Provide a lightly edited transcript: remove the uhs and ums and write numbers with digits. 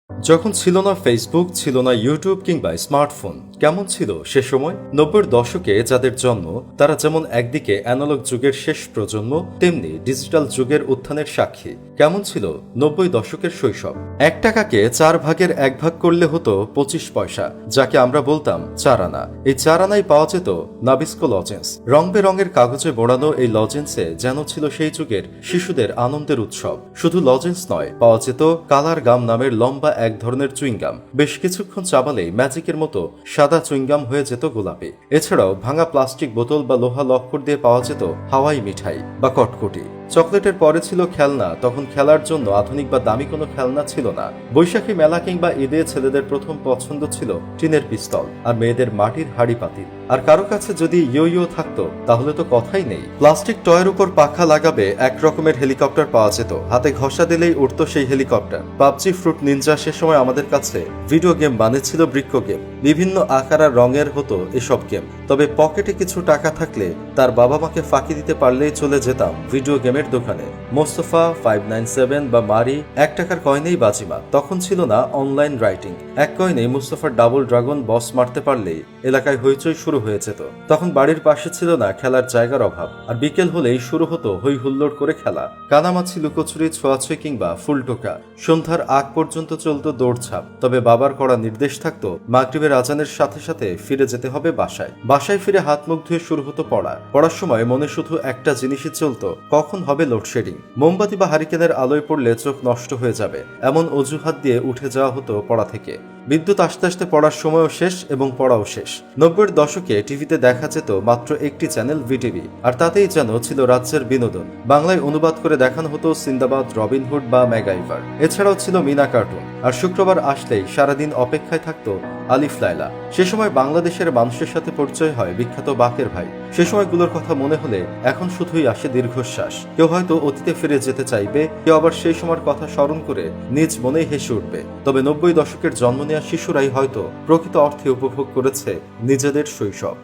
যখন ছিল না ফেসবুক, ছিল না ইউটিউব কিংবা স্মার্টফোন, কেমন ছিল সে সময়? 90-এর দশকে যাদের জন্ম, তারা যেমন একদিকে অ্যানালগ যুগের শেষ প্রজন্ম, তেমনি ডিজিটাল যুগের উত্থানের সাক্ষী। কেমন ছিল 90 দশকের শৈশব? 1 টাকাকে 4 ভাগের 1 ভাগ করলে হতো 25 পয়সা, যাকে আমরা বলতাম 4 আনা। এই 4 আনায় পাওয়া যেত নাবিস্কো লজেন্স। রং বেরঙের কাগজে মোড়ানো এই লজেন্সে যেন ছিল সেই যুগের শিশুদের আনন্দের উৎসব। শুধু লজেন্স নয়, পাওয়া যেত কালার গাম নামের লম্বা এক ধরনের চুইংগাম। বেশ কিছুক্ষণ চাবালেই ম্যাজিকের মতো সাদা চুইংগাম হয়ে যেত গোলাপি। এছাড়াও ভাঙা প্লাস্টিক বোতল বা লোহা লক্কর দিয়ে পাওয়া যেত হাওয়াই মিঠাই বা কটকটি। চকলেটের পরে ছিল খেলনা। তখন খেলার জন্য আধুনিক বা দামি কোনো খেলনা ছিল না। বৈশাখী মেলা কিংবা ঈদে ছেলেদের প্রথম পছন্দ ছিল টিনের পিস্তল, আর মেয়েদের মাটির হাড়ি পাতিল। আর কারো কাছে যদি ইয়ো থাকতো তাহলে তো কথাই নেই। প্লাস্টিক টয়ের উপর পাখা লাগাবে এক রকমের হেলিকপ্টার পাওয়া যেত। হাতে ঘষা দিলেই উঠতো সেই হেলিকপ্টার। পাবজি, ফ্রুট নিনজা সে সময় আমাদের কাছে ভিডিও গেম বানিয়েছিল বৃক্ষ গেম। বিভিন্ন আকার আর রঙের হতো এসব গেম। তবে পকেটে কিছু টাকা থাকলে তার বাবা মাকে ফাঁকি দিতে পারলেই চলে যেতাম ভিডিও গেমের দোকানে। মোস্তফা, 597 বা মারি 1 টাকার কয়েনেই বাজিমাত। তখন ছিল না অনলাইন রাইটিং। 1 কয়েনে মুস্তফার ডাবল ড্রাগন বস মারতে পারলেই এলাকায় হইচই শুরু হয়ে যেত। তখন বাড়ির পাশে ছিল না খেলার জায়গার অভাব, আর বিকেল হলেই শুরু হতো হই হুল্লোড় করে খেলা। কানামাছি, লুকোচুরি, ছোঁয়াছুঁই কিংবা ফুলটোকা। সন্ধ্যার আগ পর্যন্ত চলতো দৌড়ঝাঁপ। তবে বাবার কড়া নির্দেশ থাকতো, মাগরিবের আজানের সাথে সাথে ফিরে যেতে হবে বাসায়। বাসায় ফিরে হাত মুখ ধুয়ে শুরু হতো পড়া। পড়ার সময় মনে শুধু একটা জিনিসই চলতো, কখন হবে লোডশেডিং। মোমবাতি বা হারিকেনের আলোয় পড়লে চোখ নষ্ট হয়ে যাবে, এমন অজুহাত দিয়ে উঠে যাওয়া হতো পড়া থেকে। বিদ্যুৎ আসতে আসতে পড়ার সময়ও শেষ এবং পড়াও শেষ। 90-এর দশকে টিভিতে দেখা যেত মাত্র একটি চ্যানেল, ভিটিভি, আর তাতেই যেন ছিল রাজ্যের বিনোদন। বাংলায় অনুবাদ করে দেখানো হতো সিন্দাবাদ, রবিনহুড বা ম্যাগাইভার। এছাড়াও ছিল মিনা কার্টুন। আর শুক্রবার আসলেই সারাদিন অপেক্ষায় থাকতো আলিফ লায়লা। সে সময় বাংলাদেশের মানুষের সাথে পরিচয় হয় বিখ্যাত বাকের ভাই। সে সময়গুলোর কথা মনে হলে এখন শুধুই আসে দীর্ঘশ্বাস। কেউ হয়তো অতীতে ফিরে যেতে চাইবে, কেউ আবার সেই সময়ের কথা স্মরণ করে নিজ মনেই হেসে উঠবে। তবে 90 দশকের জন্ম নেওয়া শিশুরাই হয়তো প্রকৃত অর্থে উপভোগ করেছে নিজেদের শৈশব।